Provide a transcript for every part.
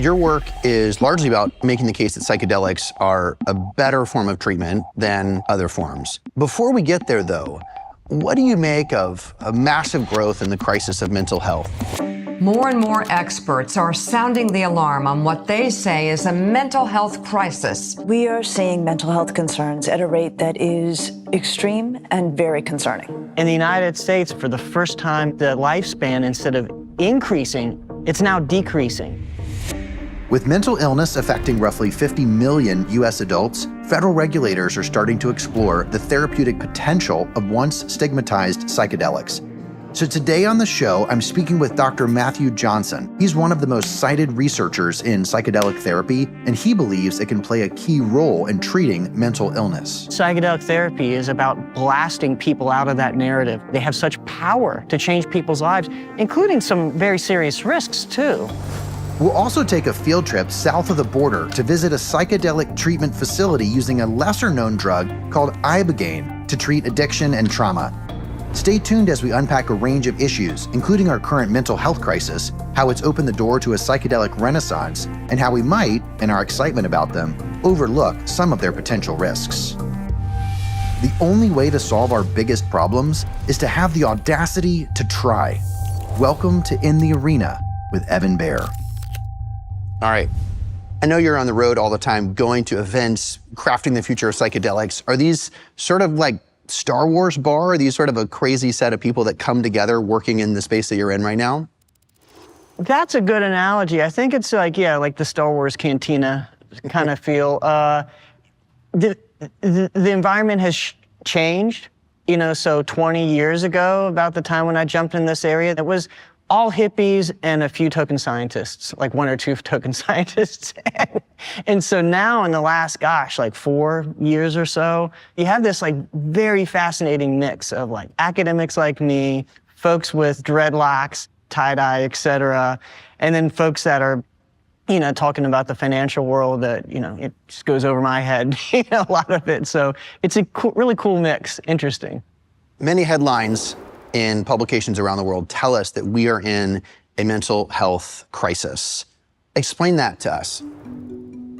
Your work is largely about making the case that psychedelics are a better form of treatment than other forms. Before we get there, though, what do you make of a massive growth in the crisis of mental health? More and more experts are sounding the alarm on what they say is a mental health crisis. We are seeing mental health concerns at a rate that is extreme and very concerning. In the United States, for the first time, the lifespan, instead of increasing, it's now decreasing. With mental illness affecting roughly 50 million US adults, federal regulators are starting to explore the therapeutic potential of once stigmatized psychedelics. So today on the show, I'm speaking with Dr. Matthew Johnson. He's one of the most cited researchers in psychedelic therapy, and he believes it can play a key role in treating mental illness. Psychedelic therapy is about blasting people out of that narrative. They have such power to change people's lives, including some very serious risks too. We'll also take a field trip south of the border to visit a psychedelic treatment facility using a lesser-known drug called ibogaine to treat addiction and trauma. Stay tuned as we unpack a range of issues, including our current mental health crisis, how it's opened the door to a psychedelic renaissance, and how we might, in our excitement about them, overlook some of their potential risks. The only way to solve our biggest problems is to have the audacity to try. Welcome to In the Arena with Evan Baer. All right. I know you're on the road all the time, going to events, crafting the future of psychedelics. Are these sort of like Star Wars bar? Are these sort of a crazy set of people that come together working in the space that you're in right now? That's a good analogy. I think it's like, yeah, like the Star Wars cantina kind of feel. The environment has changed, you know, so 20 years ago, about the time when I jumped in this area, it was all hippies and a few token scientists, like one or two token scientists. And so now in the last, gosh, like 4 years or so, you have this like very fascinating mix of like academics like me, folks with dreadlocks, tie-dye, et cetera, and then folks that are, you know, talking about the financial world that, you know, it just goes over my head, you know, a lot of it. So it's a really cool mix, interesting. Many headlines in publications around the world tell us that we are in a mental health crisis. Explain that to us.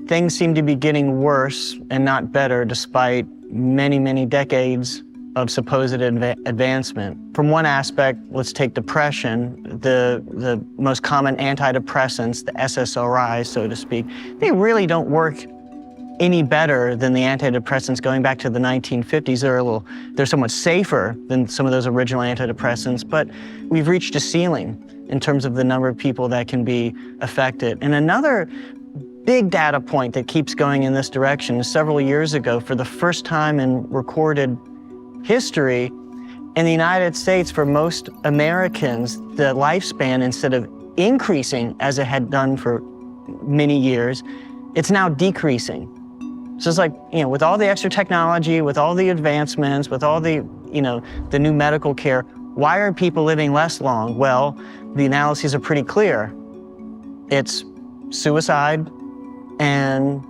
Things seem to be getting worse and not better despite many, many decades of supposed advancement. From one aspect, let's take depression. The most common antidepressants, the SSRIs, so to speak, they really don't work any better than the antidepressants going back to the 1950s. They're somewhat safer than some of those original antidepressants, but we've reached a ceiling in terms of the number of people that can be affected. And another big data point that keeps going in this direction is several years ago, for the first time in recorded history, in the United States, for most Americans, the lifespan, instead of increasing as it had done for many years, it's now decreasing. So it's like, you know, with all the extra technology, with all the advancements, with all the, you know, the new medical care, why are people living less long? Well, the analyses are pretty clear. It's suicide and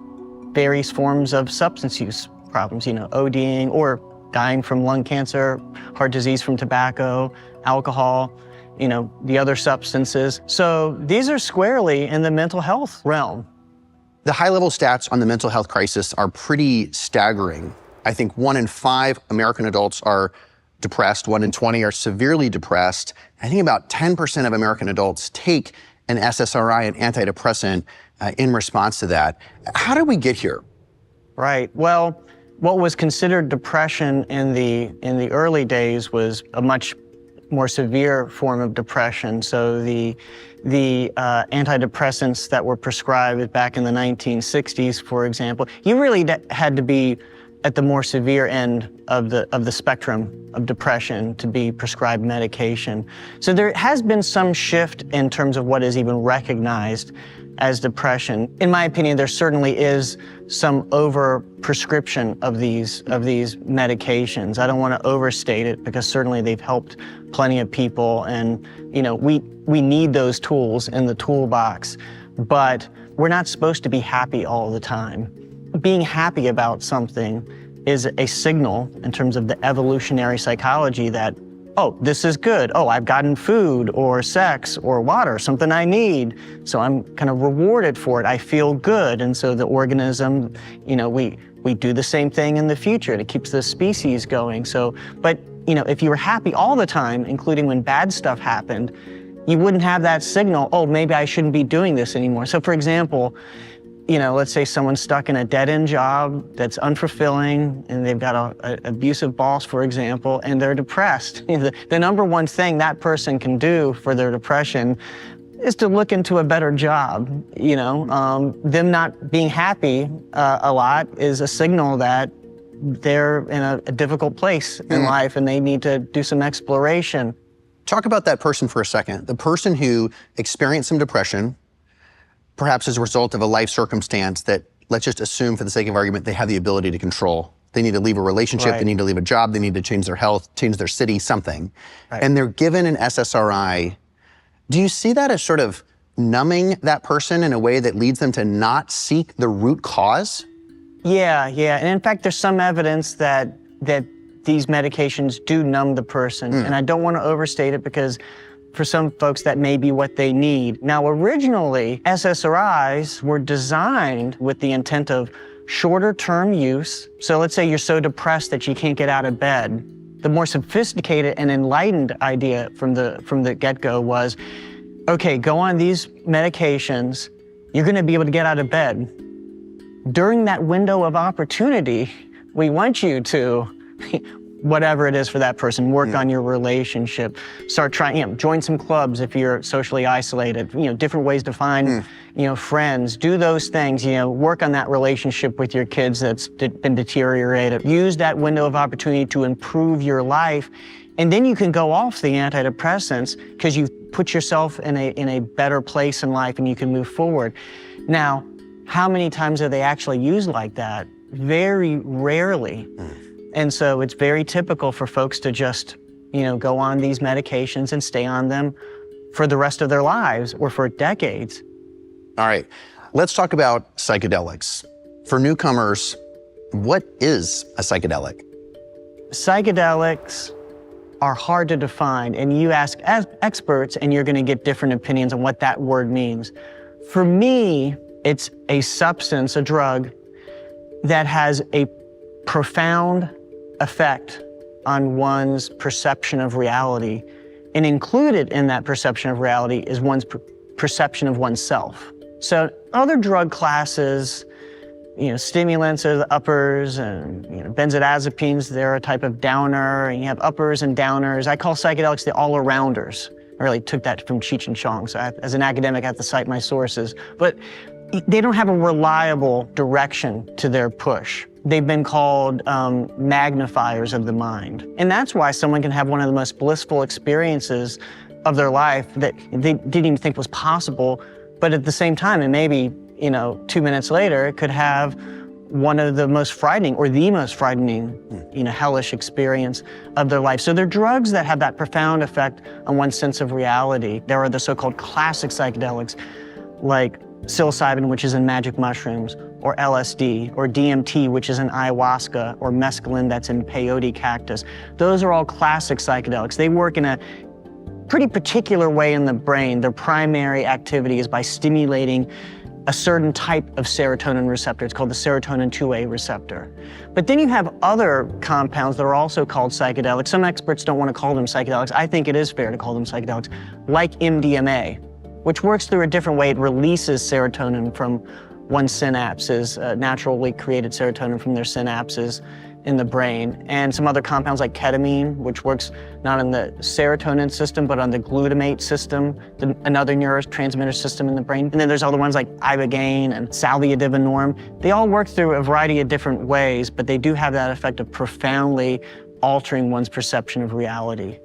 various forms of substance use problems, you know, ODing or dying from lung cancer, heart disease from tobacco, alcohol, you know, the other substances. So these are squarely in the mental health realm. The high-level stats on the mental health crisis are pretty staggering. I think 1 in 5 American adults are depressed, 1 in 20 are severely depressed. I think about 10% of American adults take an SSRI, an antidepressant, in response to that. How did we get here? Right. Well, what was considered depression in the early days was a much more severe form of depression. So the antidepressants that were prescribed back in the 1960s, for example, you really had to be at the more severe end of the spectrum of depression to be prescribed medication. So there has been some shift in terms of what is even recognized as depression. In my opinion, there certainly is some over-prescription of these medications. I don't want to overstate it because certainly they've helped plenty of people, and you know, we need those tools in the toolbox, but we're not supposed to be happy all the time. Being happy about something is a signal in terms of the evolutionary psychology that oh, this is good. Oh, I've gotten food or sex or water, something I need. So I'm kind of rewarded for it. I feel good. And so the organism, we do the same thing in the future. It keeps the species going. So, but, if you were happy all the time, including when bad stuff happened, you wouldn't have that signal, oh, maybe I shouldn't be doing this anymore. So for example, let's say someone's stuck in a dead-end job that's unfulfilling and they've got an abusive boss, for example, and they're depressed. The number one thing that person can do for their depression is to look into a better job. Them not being happy a lot is a signal that they're in a difficult place in life and they need to do some exploration. Talk about that person for a second. The person who experienced some depression, perhaps as a result of a life circumstance that, let's just assume for the sake of argument, they have the ability to control. They need to leave a relationship, Right. They need to leave a job, they need to change their health, change their city, something. Right. And they're given an SSRI. Do you see that as sort of numbing that person in a way that leads them to not seek the root cause? Yeah. And in fact, there's some evidence that these medications do numb the person. And I don't want to overstate it because for some folks that may be what they need. Now, originally, SSRIs were designed with the intent of shorter term use. So let's say you're so depressed that you can't get out of bed. The more sophisticated and enlightened idea from the get-go was, okay, go on these medications, you're gonna be able to get out of bed. During that window of opportunity, we want you to, whatever it is for that person, work on your relationship, start trying, join some clubs if you're socially isolated, different ways to find, friends, do those things, work on that relationship with your kids that's been deteriorated. Use that window of opportunity to improve your life. And then you can go off the antidepressants because you've put yourself in a better place in life and you can move forward. Now, how many times are they actually used like that? Very rarely. And so it's very typical for folks to just, go on these medications and stay on them for the rest of their lives or for decades. All right, let's talk about psychedelics. For newcomers, what is a psychedelic? Psychedelics are hard to define, and you ask experts and you're gonna get different opinions on what that word means. For me, it's a substance, a drug, that has a profound effect on one's perception of reality. And included in that perception of reality is one's perception of oneself. So other drug classes, stimulants are the uppers, and benzodiazepines, they're a type of downer, and you have uppers and downers. I call psychedelics the all-arounders. I really took that from Cheech and Chong, so as an academic, I have to cite my sources. But they don't have a reliable direction to their push. They've been called magnifiers of the mind. And that's why someone can have one of the most blissful experiences of their life that they didn't even think was possible, but at the same time, and maybe 2 minutes later, it could have one of the most frightening or the most frightening, hellish experience of their life. So they're drugs that have that profound effect on one's sense of reality. There are the so-called classic psychedelics, like psilocybin, which is in magic mushrooms, or LSD, or DMT, which is in ayahuasca, or mescaline that's in peyote cactus. Those are all classic psychedelics. They work in a pretty particular way in the brain. Their primary activity is by stimulating a certain type of serotonin receptor. It's called the serotonin 2A receptor. But then you have other compounds that are also called psychedelics. Some experts don't want to call them psychedelics. I think it is fair to call them psychedelics, like MDMA, which works through a different way. It releases serotonin from one's synapses, naturally created serotonin from their synapses in the brain. And some other compounds like ketamine, which works not on the serotonin system, but on the glutamate system, another neurotransmitter system in the brain. And then there's other ones like ibogaine and salvia divinorum. They all work through a variety of different ways, but they do have that effect of profoundly altering one's perception of reality.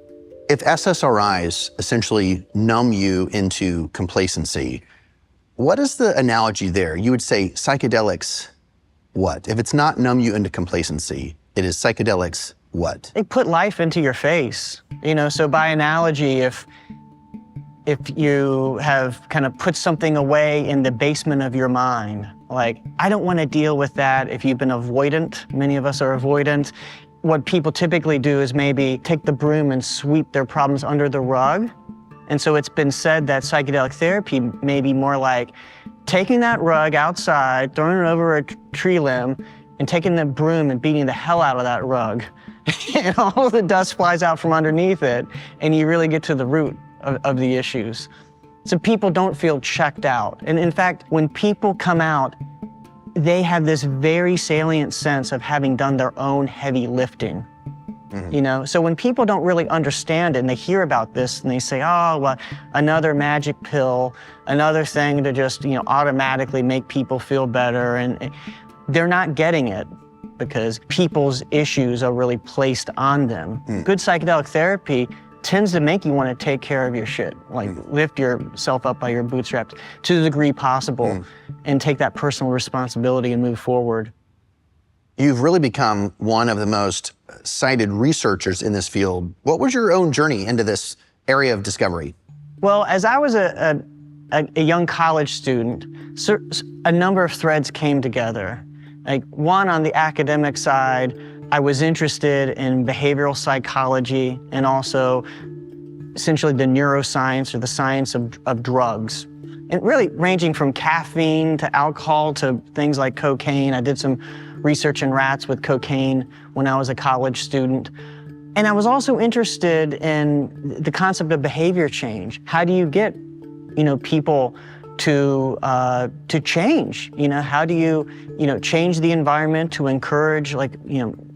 If SSRIs essentially numb you into complacency, what is the analogy there? You would say psychedelics, what? If it's not numb you into complacency, it is psychedelics, what? They put life into your face. So by analogy, if you have kind of put something away in the basement of your mind, like, I don't want to deal with that. If you've been avoidant, many of us are avoidant, what people typically do is maybe take the broom and sweep their problems under the rug. And so it's been said that psychedelic therapy may be more like taking that rug outside, throwing it over a tree limb, and taking the broom and beating the hell out of that rug. And all of the dust flies out from underneath it, and you really get to the root of the issues. So people don't feel checked out. And in fact, when people come out, they have this very salient sense of having done their own heavy lifting. You know, so when people don't really understand it and they hear about this and they say, oh, well, another magic pill, another thing to just, you know, automatically make people feel better, and they're not getting it because people's issues are really placed on them. Good psychedelic therapy tends to make you want to take care of your shit, like lift yourself up by your bootstraps to the degree possible and take that personal responsibility and move forward. You've really become one of the most cited researchers in this field. What was your own journey into this area of discovery? Well, as I was a young college student, a number of threads came together. Like one, on the academic side, I was interested in behavioral psychology and also essentially the neuroscience or the science of drugs. And really ranging from caffeine to alcohol to things like cocaine. I did some research in rats with cocaine when I was a college student. And I was also interested in the concept of behavior change. How do you get, you know, people to change? You know, how do you, change the environment to encourage, like,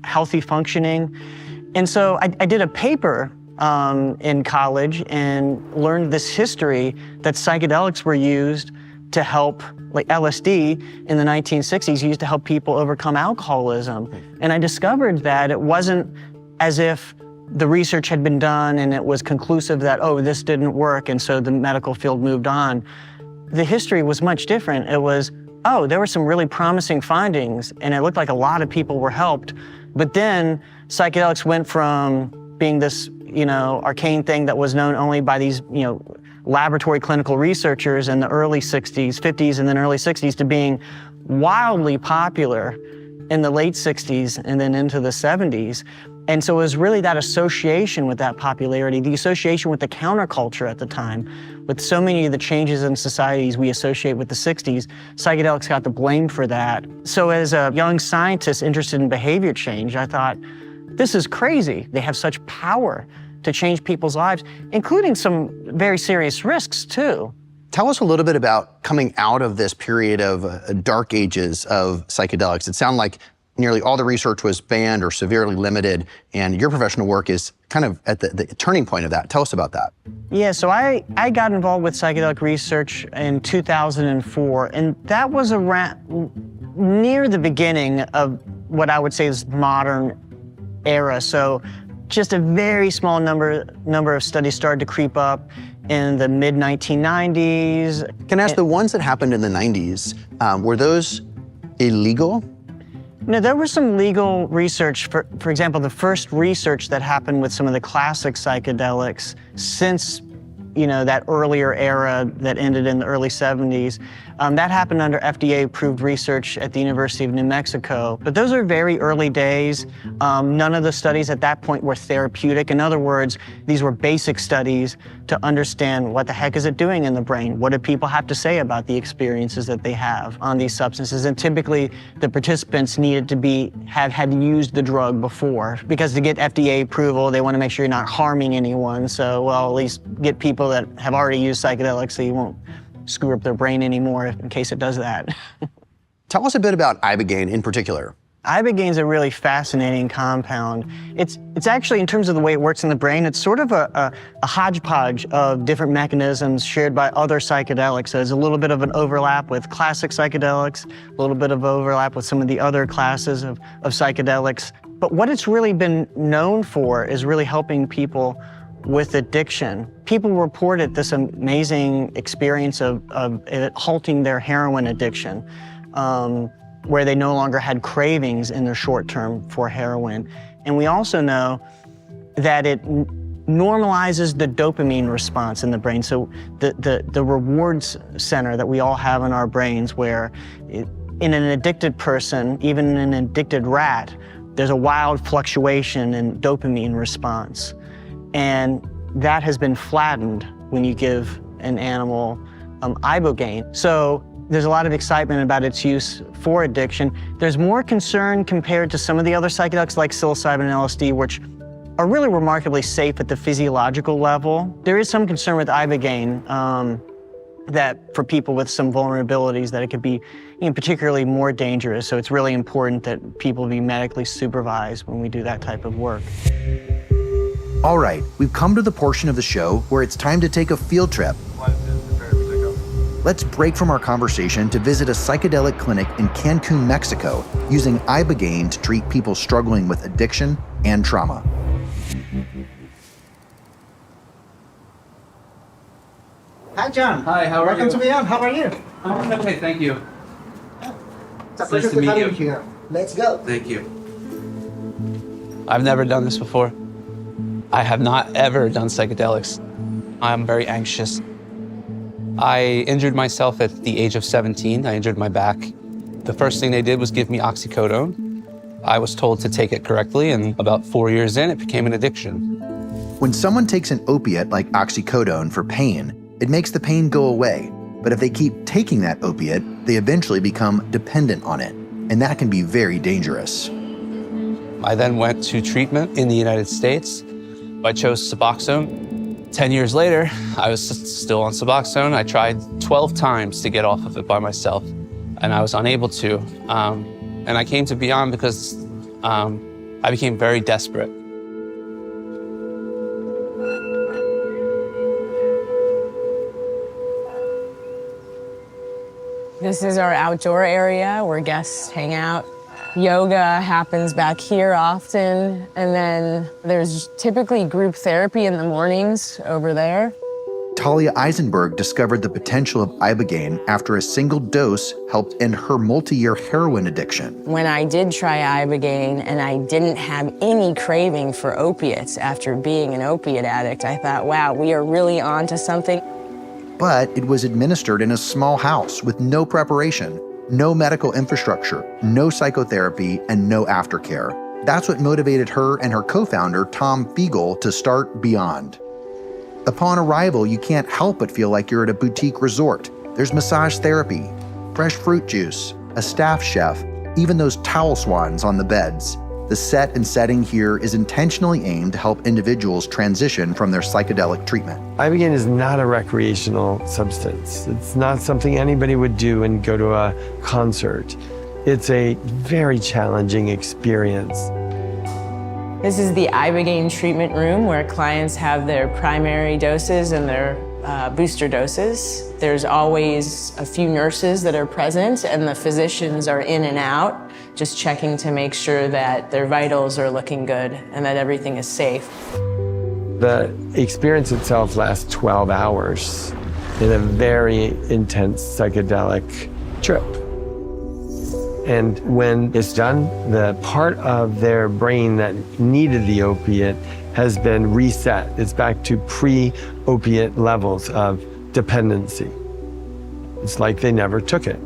healthy functioning? And so I did a paper in college and learned this history that psychedelics were used to help, like LSD in the 1960s used to help people overcome alcoholism. And I discovered that it wasn't as if the research had been done and it was conclusive that, oh, this didn't work, and so the medical field moved on. The history was much different. It was, oh, there were some really promising findings and it looked like a lot of people were helped. But then psychedelics went from being this, arcane thing that was known only by these, laboratory clinical researchers in the early 60s, 50s, and then early 60s to being wildly popular in the late 60s and then into the 70s. And so it was really that association with that popularity, the association with the counterculture at the time. With so many of the changes in societies we associate with the 60s, psychedelics got the blame for that. So as a young scientist interested in behavior change, I thought, this is crazy. They have such power to change people's lives, including some very serious risks too. Tell us a little bit about coming out of this period of dark ages of psychedelics. It sounded like nearly all the research was banned or severely limited, and your professional work is kind of at the turning point of that. Tell us about that. Yeah, so I got involved with psychedelic research in 2004, and that was around near the beginning of what I would say is modern era. So just a very small number of studies started to creep up in the mid-1990s. Can I ask, the ones that happened in the 90s, were those illegal? No, there was some legal research. For example, the first research that happened with some of the classic psychedelics since, that earlier era that ended in the early 70s, that happened under FDA-approved research at the University of New Mexico. But those are very early days. None of the studies at that point were therapeutic. In other words, these were basic studies to understand what the heck is it doing in the brain? What do people have to say about the experiences that they have on these substances? And typically, the participants needed to have had used the drug before, because to get FDA approval, they want to make sure you're not harming anyone. So, well, at least get people that have already used psychedelics so you won't screw up their brain anymore in case it does that. Tell us a bit about ibogaine in particular. Ibogaine is a really fascinating compound. It's actually, in terms of the way it works in the brain, it's sort of a hodgepodge of different mechanisms shared by other psychedelics. So there's a little bit of an overlap with classic psychedelics, a little bit of overlap with some of the other classes of psychedelics. But what it's really been known for is really helping people with addiction. People reported this amazing experience of it halting their heroin addiction, where they no longer had cravings in the short term for heroin. And we also know that it normalizes the dopamine response in the brain. So the rewards center that we all have in our brains, where in an addicted person, even in an addicted rat, there's a wild fluctuation in dopamine response. And that has been flattened when you give an animal ibogaine. So there's a lot of excitement about its use for addiction. There's more concern compared to some of the other psychedelics like psilocybin and LSD, which are really remarkably safe at the physiological level. There is some concern with ibogaine that for people with some vulnerabilities that it could be particularly more dangerous. So it's really important that people be medically supervised when we do that type of work. All right, we've come to the portion of the show where it's time to take a field trip. Let's break from our conversation to visit a psychedelic clinic in Cancun, Mexico, using ibogaine to treat people struggling with addiction and trauma. Hi, John. Hi, how are Welcome you? to Beyond. How are you? I'm okay, thank you. It's a pleasure to have you here. Let's go. Thank you. I've never done this before. I have not ever done psychedelics. I'm very anxious. I injured myself at the age of 17. I injured my back. The first thing they did was give me oxycodone. I was told to take it correctly, and about 4 years in, it became an addiction. When someone takes an opiate like oxycodone for pain, it makes the pain go away. But if they keep taking that opiate, they eventually become dependent on it, and that can be very dangerous. I then went to treatment in the United States. I chose Suboxone. 10 years later, I was still on Suboxone. I tried 12 times to get off of it by myself, and I was unable to. And I came to Beyond because I became very desperate. This is our outdoor area where guests hang out. Yoga happens back here often, and then there's typically group therapy in the mornings over there. Talia Eisenberg discovered the potential of ibogaine after a single dose helped end her multi-year heroin addiction. When I did try ibogaine and I didn't have any craving for opiates after being an opiate addict, I thought, wow, we are really on to something. But it was administered in a small house with no preparation, no medical infrastructure, no psychotherapy, and no aftercare. That's what motivated her and her co-founder, Tom Fiegel, to start Beyond. Upon arrival, you can't help but feel like you're at a boutique resort. There's massage therapy, fresh fruit juice, a staff chef, even those towel swans on the beds. The set and setting here is intentionally aimed to help individuals transition from their psychedelic treatment. Ibogaine is not a recreational substance. It's not something anybody would do and go to a concert. It's a very challenging experience. This is the ibogaine treatment room where clients have their primary doses and their booster doses. There's always a few nurses that are present, and the physicians are in and out, just checking to make sure that their vitals are looking good and that everything is safe. The experience itself lasts 12 hours in a very intense psychedelic trip. And when it's done, the part of their brain that needed the opiate has been reset. It's back to pre-opiate levels of dependency. It's like they never took it.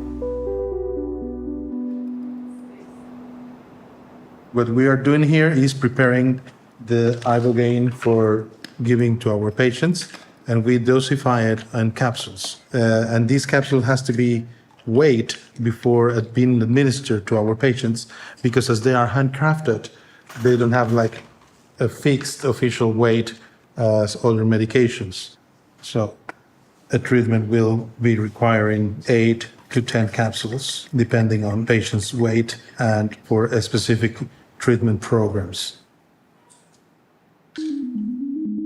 What we are doing here is preparing the ibogaine for giving to our patients, and we dosify it in capsules. And this capsule has to be weighed before it being administered to our patients, because as they are handcrafted, they don't have like a fixed official weight as other medications. So a treatment will be requiring 8 to 10 capsules, depending on patient's weight and for a specific treatment programs. You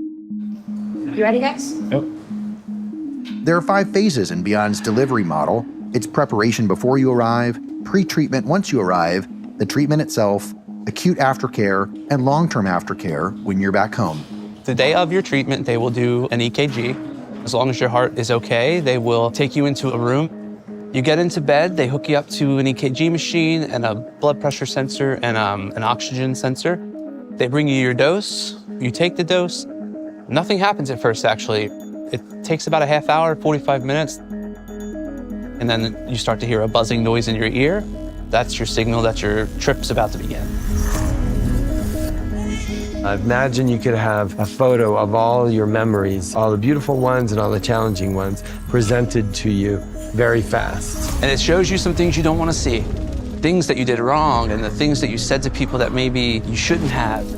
ready, guys? Yep. There are 5 phases in Beyond's delivery model. It's preparation before you arrive, pre-treatment once you arrive, the treatment itself, acute aftercare, and long-term aftercare when you're back home. The day of your treatment, they will do an EKG. As long as your heart is okay, they will take you into a room. You get into bed, they hook you up to an EKG machine and a blood pressure sensor and an oxygen sensor. They bring you your dose, you take the dose. Nothing happens at first, actually. It takes about a half hour, 45 minutes. And then you start to hear a buzzing noise in your ear. That's your signal that your trip's about to begin. Imagine you could have a photo of all your memories, all the beautiful ones and all the challenging ones, presented to you very fast. And it shows you some things you don't want to see, things that you did wrong and the things that you said to people that maybe you shouldn't have.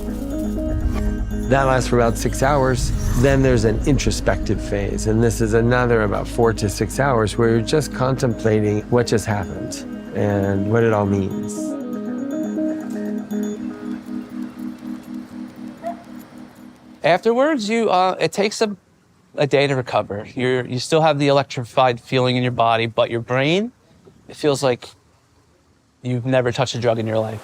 That lasts for about 6 hours. Then there's an introspective phase, and this is another about 4 to 6 hours where you're just contemplating what just happened and what it all means. Afterwards, it takes a day to recover. You still have the electrified feeling in your body, but your brain, it feels like you've never touched a drug in your life.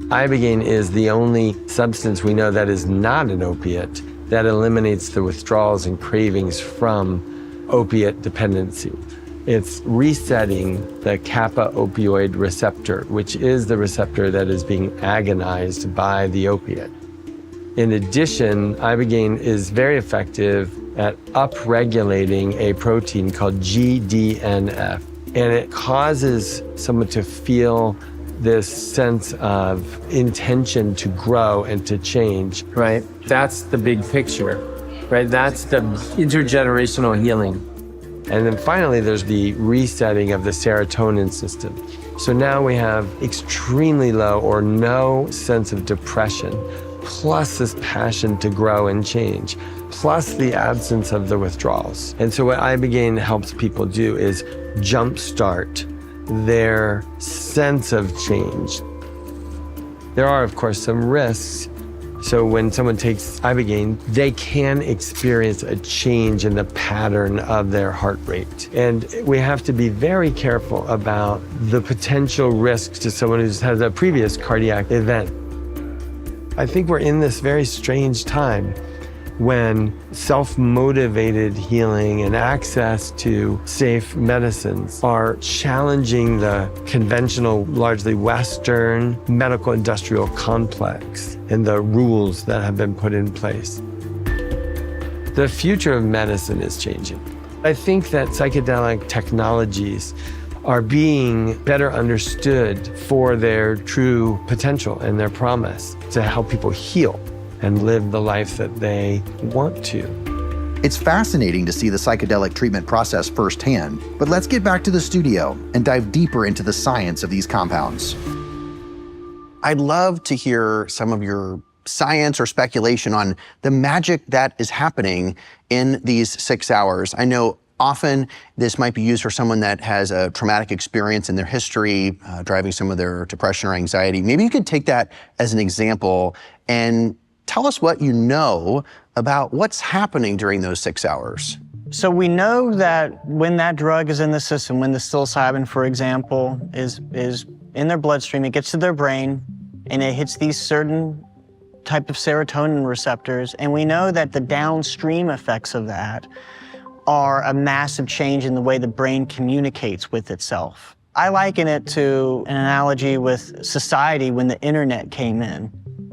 Ibogaine is the only substance we know that is not an opiate that eliminates the withdrawals and cravings from opiate dependency. It's resetting the kappa opioid receptor, which is the receptor that is being agonized by the opiate. In addition, ibogaine is very effective at upregulating a protein called GDNF, and it causes someone to feel this sense of intention to grow and to change. Right? That's the big picture, right? That's the intergenerational healing. And then finally, there's the resetting of the serotonin system. So now we have extremely low or no sense of depression, plus this passion to grow and change, plus the absence of the withdrawals. And so what ibogaine helps people do is jumpstart their sense of change. There are, of course, some risks. So when someone takes ibogaine, they can experience a change in the pattern of their heart rate. And we have to be very careful about the potential risks to someone who's had a previous cardiac event. I think we're in this very strange time when self-motivated healing and access to safe medicines are challenging the conventional, largely Western medical industrial complex and the rules that have been put in place. The future of medicine is changing. I think that psychedelic technologies are being better understood for their true potential and their promise to help people heal and live the life that they want to. It's fascinating to see the psychedelic treatment process firsthand, but let's get back to the studio and dive deeper into the science of these compounds. I'd love to hear some of your science or speculation on the magic that is happening in these 6 hours. I know often this might be used for someone that has a traumatic experience in their history, driving some of their depression or anxiety. Maybe you could take that as an example and tell us what you know about what's happening during those 6 hours. So we know that when that drug is in the system, when the psilocybin, for example, is in their bloodstream, it gets to their brain and it hits these certain type of serotonin receptors. And we know that the downstream effects of that are a massive change in the way the brain communicates with itself. I liken it to an analogy with society when the internet came in.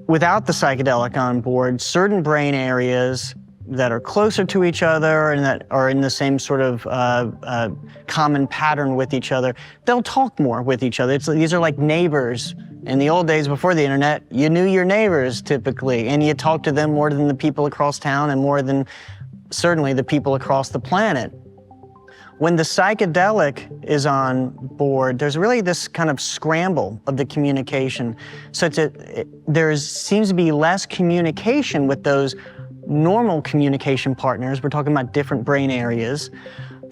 Without the psychedelic on board, certain brain areas that are closer to each other and that are in the same sort of common pattern with each other, they'll talk more with each other. These are like neighbors. In the old days before the internet, you knew your neighbors typically, and you talked to them more than the people across town and more than certainly the people across the planet. When the psychedelic is on board, there's really this kind of scramble of the communication, such that there seems to be less communication with those normal communication partners. We're talking about different brain areas,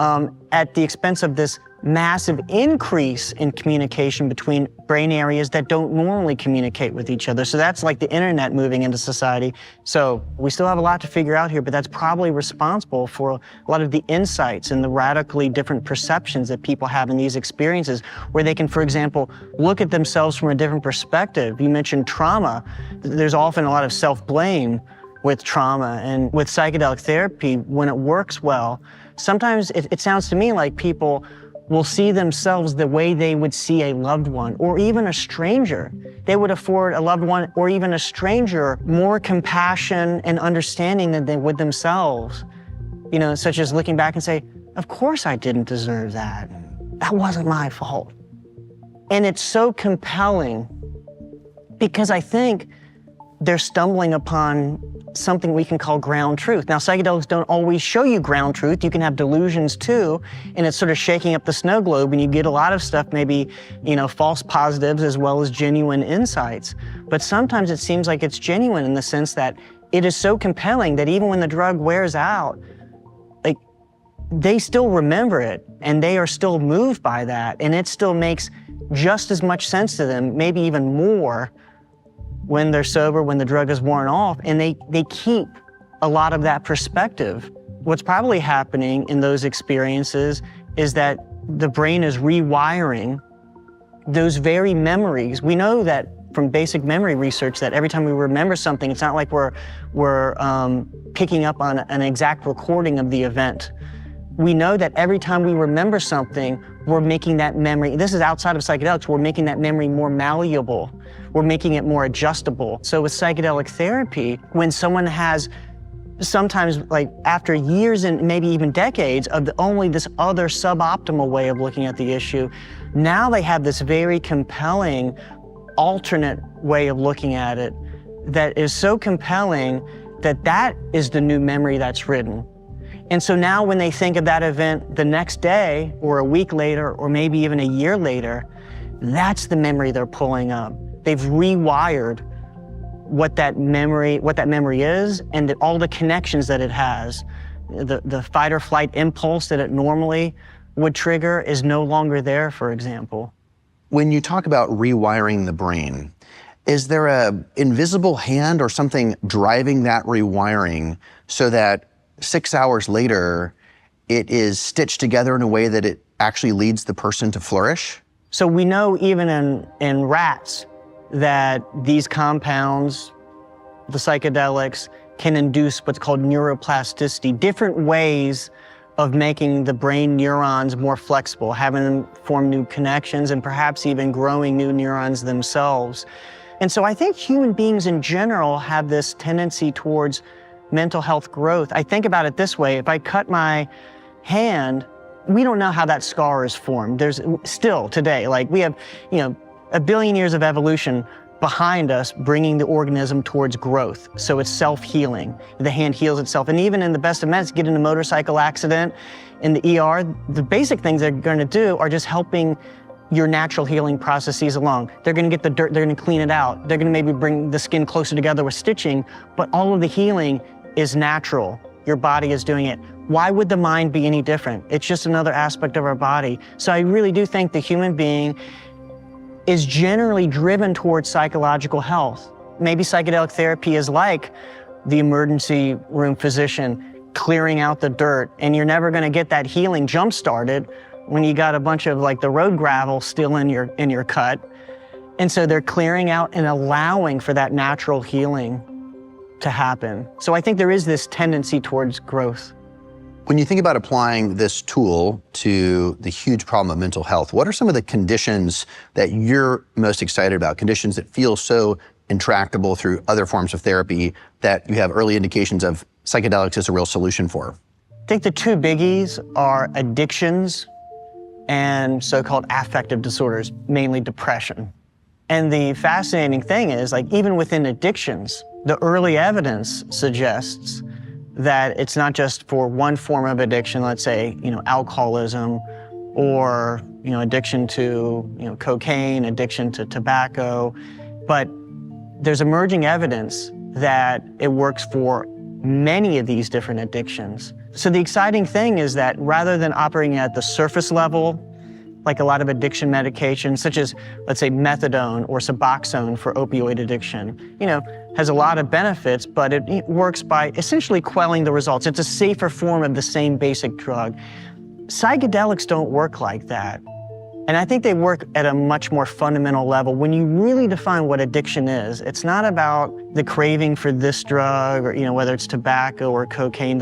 at the expense of this massive increase in communication between brain areas that don't normally communicate with each other. So that's like the internet moving into society. So we still have a lot to figure out here, but that's probably responsible for a lot of the insights and the radically different perceptions that people have in these experiences, where they can, for example, look at themselves from a different perspective. You mentioned trauma. There's often a lot of self-blame with trauma, and with psychedelic therapy, when it works well, sometimes it sounds to me like people will see themselves the way they would see a loved one or even a stranger. They would afford a loved one or even a stranger more compassion and understanding than they would themselves. You know, such as looking back and say, of course I didn't deserve that. That wasn't my fault. And it's so compelling because I think they're stumbling upon something we can call ground truth. Now, psychedelics don't always show you ground truth. You can have delusions too, and it's sort of shaking up the snow globe, and you get a lot of stuff, maybe, false positives as well as genuine insights. But sometimes it seems like it's genuine in the sense that it is so compelling that even when the drug wears out, like, they still remember it, and they are still moved by that, and it still makes just as much sense to them, maybe even more, when they're sober, when the drug is worn off, and they keep a lot of that perspective. What's probably happening in those experiences is that the brain is rewiring those very memories. We know that from basic memory research that every time we remember something, it's not like we're picking up on an exact recording of the event. We know that every time we remember something, we're making that memory, this is outside of psychedelics, we're making that memory more malleable. We're making it more adjustable. So with psychedelic therapy, when someone has sometimes, like, after years and maybe even decades of only this other suboptimal way of looking at the issue, now they have this very compelling alternate way of looking at it that is so compelling that that is the new memory that's written. And so now when they think of that event the next day or a week later or maybe even a year later, that's the memory they're pulling up. They've rewired what that memory is and all the connections that it has. The fight or flight impulse that it normally would trigger is no longer there, for example. When you talk about rewiring the brain, is there an invisible hand or something driving that rewiring so that 6 hours later, it is stitched together in a way that it actually leads the person to flourish? So we know even in rats that these compounds, the psychedelics, can induce what's called neuroplasticity, different ways of making the brain neurons more flexible, having them form new connections and perhaps even growing new neurons themselves. And so I think human beings in general have this tendency towards mental health growth. I think about it this way: if I cut my hand, we don't know how that scar is formed. There's still today, like, we have, 1 billion years of evolution behind us bringing the organism towards growth. So it's self-healing. The hand heals itself. And even in the best of medicine, get in a motorcycle accident in the ER, the basic things they're going to do are just helping your natural healing processes along. They're going to get the dirt, they're going to clean it out. They're going to maybe bring the skin closer together with stitching, but all of the healing is natural. Your body is doing it. Why would the mind be any different? It's just another aspect of our body. So I really do think the human being is generally driven towards psychological health. Maybe psychedelic therapy is like the emergency room physician clearing out the dirt, and you're never going to get that healing jump-started when you got a bunch of, like, the road gravel still in your cut. And so they're clearing out and allowing for that natural healing to happen. So I think there is this tendency towards growth. When you think about applying this tool to the huge problem of mental health, what are some of the conditions that you're most excited about, conditions that feel so intractable through other forms of therapy that you have early indications of psychedelics as a real solution for? I think the two biggies are addictions and so-called affective disorders, mainly depression. And the fascinating thing is, like, even within addictions, the early evidence suggests that it's not just for one form of addiction, let's say, alcoholism, or, addiction to, cocaine, addiction to tobacco, but there's emerging evidence that it works for many of these different addictions. So the exciting thing is that rather than operating at the surface level, like a lot of addiction medications, such as, let's say, methadone or Suboxone for opioid addiction, has a lot of benefits, but it works by essentially quelling the results. It's a safer form of the same basic drug. Psychedelics don't work like that. And I think they work at a much more fundamental level. When you really define what addiction is, it's not about the craving for this drug or, whether it's tobacco or cocaine.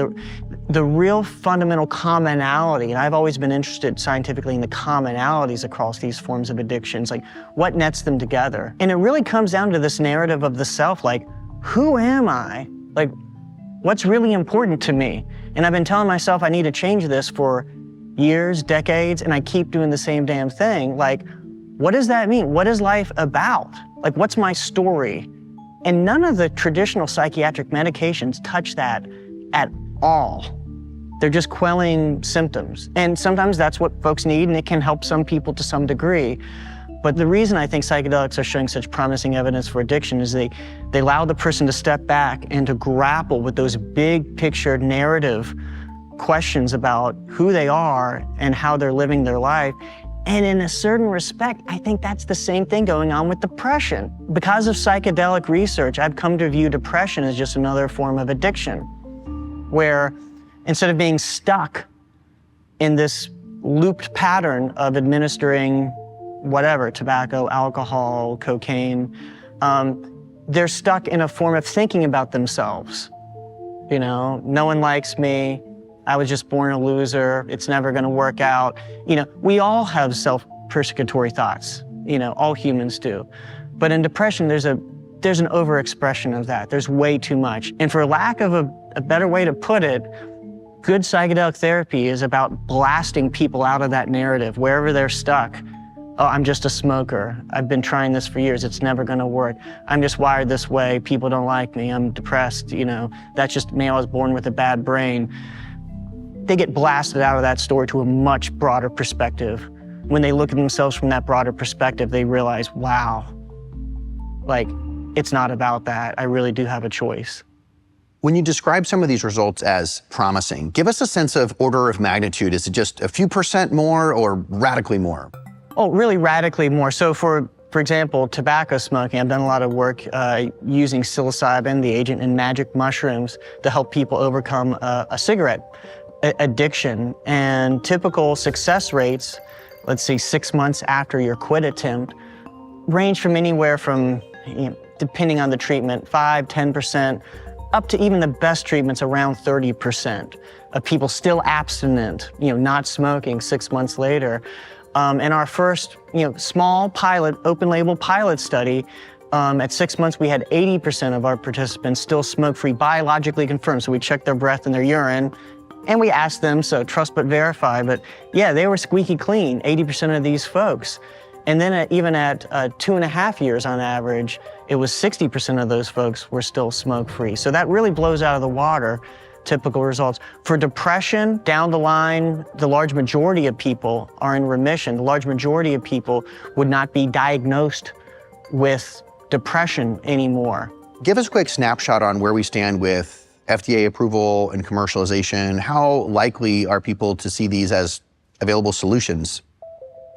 The real fundamental commonality, and I've always been interested scientifically in the commonalities across these forms of addictions, like what nets them together. And it really comes down to this narrative of the self, like, who am I? Like, what's really important to me? And I've been telling myself I need to change this for years, decades, and I keep doing the same damn thing. Like, what does that mean? What is life about? Like, what's my story? And none of the traditional psychiatric medications touch that at all. They're just quelling symptoms. And sometimes that's what folks need, and it can help some people to some degree. But the reason I think psychedelics are showing such promising evidence for addiction is they allow the person to step back and to grapple with those big picture narrative questions about who they are and how they're living their life. And in a certain respect, I think that's the same thing going on with depression. Because of psychedelic research, I've come to view depression as just another form of addiction, where instead of being stuck in this looped pattern of administering whatever, tobacco, alcohol, cocaine, they're stuck in a form of thinking about themselves. You know, no one likes me. I was just born a loser. It's never going to work out. You know, we all have self-persecutory thoughts. You know, all humans do. But in depression, there's an overexpression of that. There's way too much. And for lack of a better way to put it, good psychedelic therapy is about blasting people out of that narrative, wherever they're stuck. Oh, I'm just a smoker. I've been trying this for years. It's never going to work. I'm just wired this way. People don't like me. I'm depressed. You know, that's just me. I was born with a bad brain. They get blasted out of that story to a much broader perspective. When they look at themselves from that broader perspective, they realize, wow, like, it's not about that. I really do have a choice. When you describe some of these results as promising, give us a sense of order of magnitude. Is it just a few % more or radically more? Oh, really radically more. So for example, tobacco smoking, I've done a lot of work using psilocybin, the agent in magic mushrooms, to help people overcome a cigarette addiction. And typical success rates, let's say 6 months after your quit attempt, range from anywhere from, you know, depending on the treatment, 5, 10%, up to even the best treatments around 30% of people still abstinent, you know, not smoking 6 months later. In our first, you know, small pilot, open label pilot study, at 6 months, we had 80% of our participants still smoke-free, biologically confirmed. So we checked their breath and their urine, and we asked them, so trust but verify, but yeah, they were squeaky clean, 80% of these folks. And then even at 2.5 years on average, it was 60% of those folks were still smoke-free. So that really blows out of the water typical results. For depression, down the line, the large majority of people are in remission. The large majority of people would not be diagnosed with depression anymore. Give us a quick snapshot on where we stand with FDA approval and commercialization. How likely are people to see these as available solutions?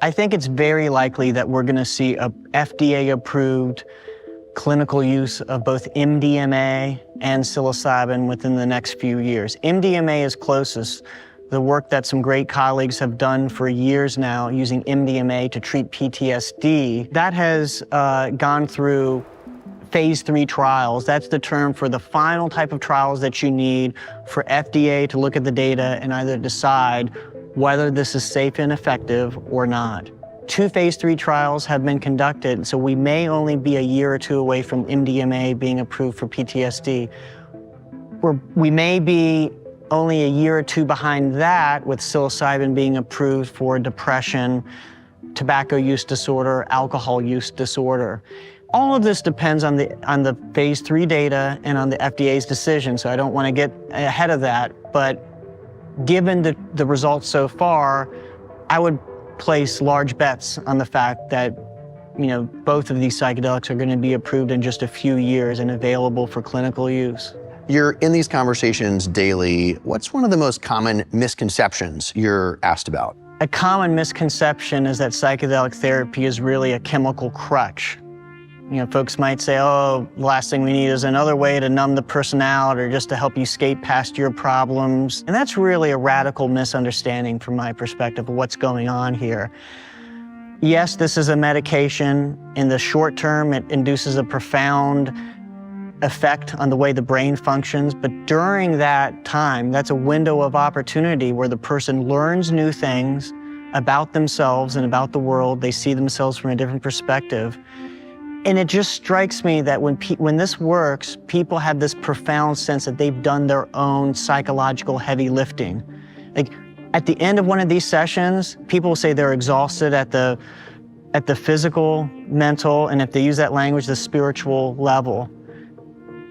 I think it's very likely that we're going to see a FDA-approved clinical use of both MDMA and psilocybin within the next few years. MDMA is closest. The work that some great colleagues have done for years now using MDMA to treat PTSD, that has gone through phase 3 trials. That's the term for the final type of trials that you need for FDA to look at the data and either decide whether this is safe and effective or not. 2 phase 3 trials have been conducted, so we may only be a year or 2 away from MDMA being approved for PTSD. We may be only a year or 2 behind that with psilocybin being approved for depression, tobacco use disorder, alcohol use disorder. All of this depends on the phase 3 data and on the FDA's decision, so I don't want to get ahead of that, but given the results so far, I would place large bets on the fact that, you know, both of these psychedelics are going to be approved in just a few years and available for clinical use. You're in these conversations daily. What's one of the most common misconceptions you're asked about? A common misconception is that psychedelic therapy is really a chemical crutch. You know, folks might say, oh, the last thing we need is another way to numb the person out or just to help you skate past your problems. And that's really a radical misunderstanding from my perspective of what's going on here. Yes, this is a medication. In the short term, it induces a profound effect on the way the brain functions. But during that time, that's a window of opportunity where the person learns new things about themselves and about the world. They see themselves from a different perspective. And it just strikes me that when this works, people have this profound sense that they've done their own psychological heavy lifting. Like at the end of one of these sessions, people will say they're exhausted at the physical, mental, and if they use that language, the spiritual level.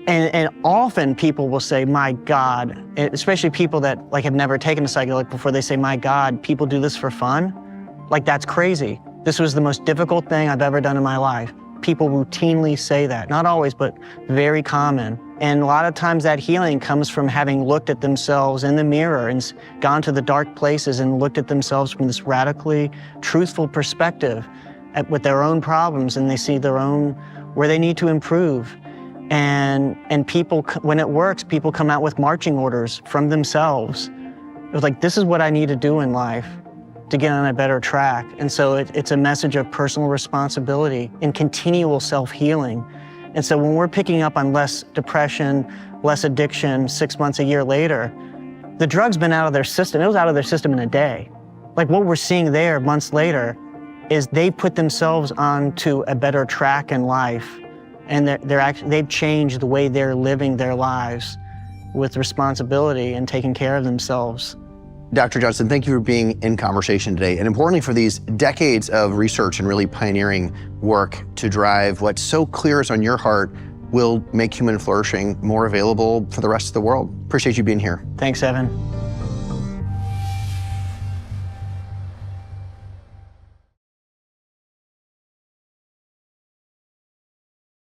And often people will say, my God, especially people that like have never taken a psychedelic before, they say, my God, people do this for fun? Like, that's crazy. This was the most difficult thing I've ever done in my life. People routinely say that, not always, but very common. And a lot of times that healing comes from having looked at themselves in the mirror and gone to the dark places and looked at themselves from this radically truthful perspective with their own problems, and they see their own, where they need to improve. And people, when it works, people come out with marching orders from themselves. It was like, this is what I need to do in life to get on a better track. And so it's a message of personal responsibility and continual self-healing. And so when we're picking up on less depression, less addiction 6 months, a year later, the drug's been out of their system. It was out of their system in a day. Like, what we're seeing there months later is they put themselves onto a better track in life. And they've changed the way they're living their lives with responsibility and taking care of themselves. Dr. Johnson, thank you for being in conversation today, and importantly for these decades of research and really pioneering work to drive what so clear is on your heart will make human flourishing more available for the rest of the world. Appreciate you being here. Thanks, Evan.